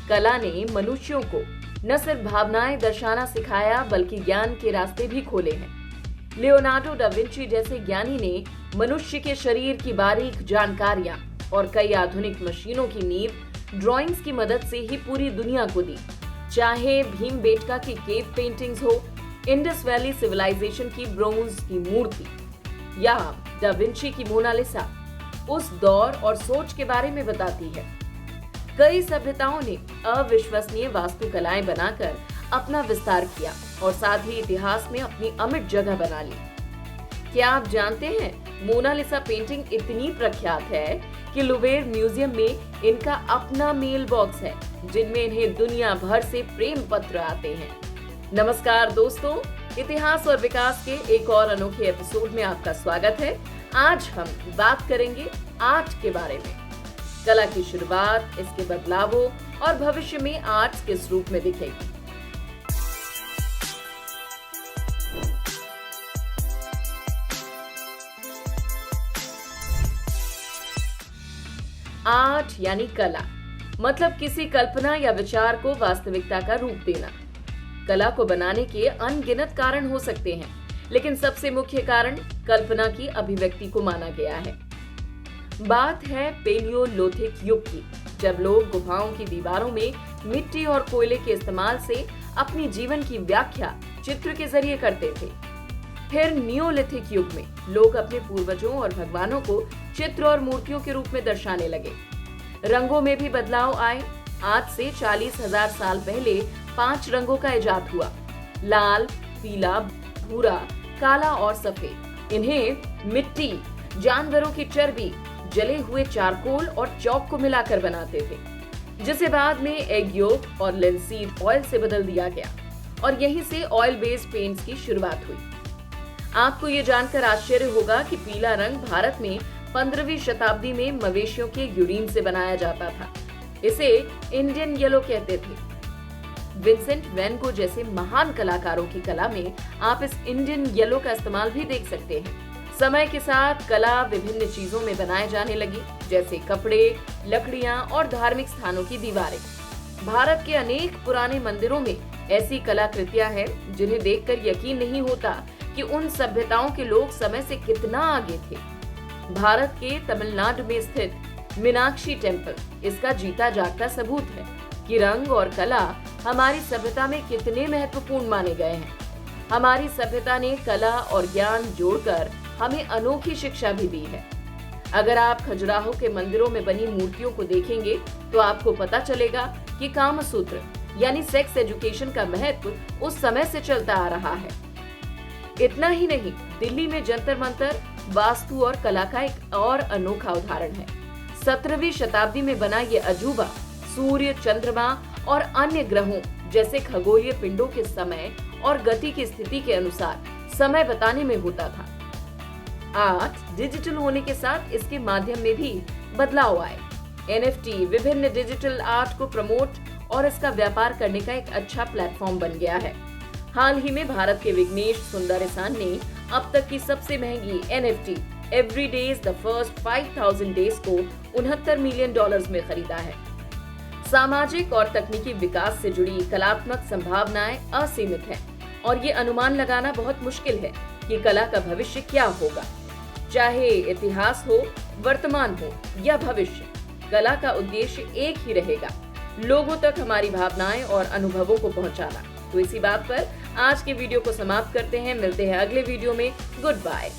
कला ने मनुष्यों को न सिर्फ भावनाएं दर्शाना सिखाया बल्कि ज्ञान के रास्ते भी खोले हैं। लियोनार्डो डा विंची जैसे ज्ञानी ने मनुष्य के शरीर की बारीक जानकारियां और कई आधुनिक मशीनों की नींव ड्राइंग्स की मदद से ही पूरी दुनिया को दी। चाहे भीमबेटका की केव पेंटिंग्स हो, इंडस वैली सिविलाइजेशन की ब्रोंज की मूर्ति या डा विंची की मोनालिसा, उस दौर और सोच के बारे में बताती है। कई सभ्यताओं ने अविश्वसनीय वास्तुकलाएं बनाकर अपना विस्तार किया और साथ ही इतिहास में अपनी अमिट जगह बना ली। क्या आप जानते हैं, मोनालिसा पेंटिंग इतनी प्रख्यात है कि लुवेर म्यूजियम में इनका अपना मेल बॉक्स है जिनमें इन्हें दुनिया भर से प्रेम पत्र आते हैं। नमस्कार दोस्तों, इतिहास और विकास के एक और अनोखे एपिसोड में आपका स्वागत है। आज हम बात करेंगे आर्ट के बारे में। कला की शुरुआत, इसके बदलावों और भविष्य में आर्ट किस रूप में दिखेगी। आर्ट यानी कला, मतलब किसी कल्पना या विचार को वास्तविकता का रूप देना। कला को बनाने के अनगिनत कारण हो सकते हैं, लेकिन सबसे मुख्य कारण कल्पना की अभिव्यक्ति को माना गया है। बात है पेलियोलिथिक युग की, जब लोग गुफाओं की दीवारों में मिट्टी और कोयले के इस्तेमाल से अपनी जीवन की व्याख्या चित्र के जरिए करते थे। फिर नियोलिथिक युग में लोग अपने पूर्वजों और भगवानों को चित्र और मूर्तियों के रूप में दर्शाने लगे। रंगों में भी बदलाव आए। आज से 40,000 साल पहले 5 रंगों का इजाद हुआ: लाल, पीला, भूरा, काला और सफेद। इन्हें मिट्टी, जानवरों की चर्बी, जले हुए चारकोल और चौक को मिलाकर बनाते थे, जिसे बाद में एग योक और लिंसीड ऑयल से बदल दिया गया और यहीं से ऑयल बेस्ड पेंट्स की शुरुआत हुई। आपको ये जानकर आश्चर्य होगा कि पीला रंग भारत में 15वीं शताब्दी में मवेशियों के यूरिन से बनाया जाता था। इसे इंडियन येलो कहते थे। विंसेंट वैन गो जैसे महान कलाकारों की कला में आप इस इंडियन येलो का इस्तेमाल भी देख सकते हैं। समय के साथ कला विभिन्न चीजों में बनाए जाने लगी, जैसे कपड़े, लकड़ियां और धार्मिक स्थानों की दीवारें। भारत के अनेक पुराने मंदिरों में ऐसी कलाकृतियां हैं जिन्हें देखकर यकीन नहीं होता कि उन सभ्यताओं के लोग समय से कितना आगे थे। भारत के तमिलनाडु में स्थित मीनाक्षी टेम्पल इसका जीता जागता सबूत है कि रंग और कला हमारी सभ्यता में कितने महत्वपूर्ण माने गए हैं। हमारी सभ्यता ने कला और ज्ञान जोड़कर हमें अनोखी शिक्षा भी दी है। अगर आप खजुराहो के मंदिरों में बनी मूर्तियों को देखेंगे तो आपको पता चलेगा कि कामसूत्र यानी सेक्स एजुकेशन का महत्व उस समय से चलता आ रहा है। इतना ही नहीं, दिल्ली में जंतर मंतर वास्तु और कला का एक और अनोखा उदाहरण है। 17वीं शताब्दी में बना ये अजूबा सूर्य, चंद्रमा और अन्य ग्रहों जैसे खगोलीय पिंडों के समय और गति की स्थिति के अनुसार समय बताने में होता था। आर्ट डिजिटल होने के साथ इसके माध्यम में भी बदलाव आए। NFT विभिन्न डिजिटल आर्ट को प्रमोट और इसका व्यापार करने का एक अच्छा प्लेटफॉर्म बन गया है। हाल ही में भारत के विघ्नेश सुंदरेसान ने अब तक की सबसे महंगी NFT every days the first 5000 days को $69 मिलियन में खरीदा है। सामाजिक और तकनीकी विकास से जुड़ी कलात्मक संभावनाएं असीमित हैं और ये अनुमान लगाना बहुत मुश्किल है कि कला का भविष्य क्या होगा। चाहे इतिहास हो, वर्तमान हो या भविष्य, कला का उद्देश्य एक ही रहेगा: लोगों तक हमारी भावनाएं और अनुभवों को पहुंचाना। तो इसी बात पर आज के वीडियो को समाप्त करते हैं। मिलते हैं अगले वीडियो में। Good bye.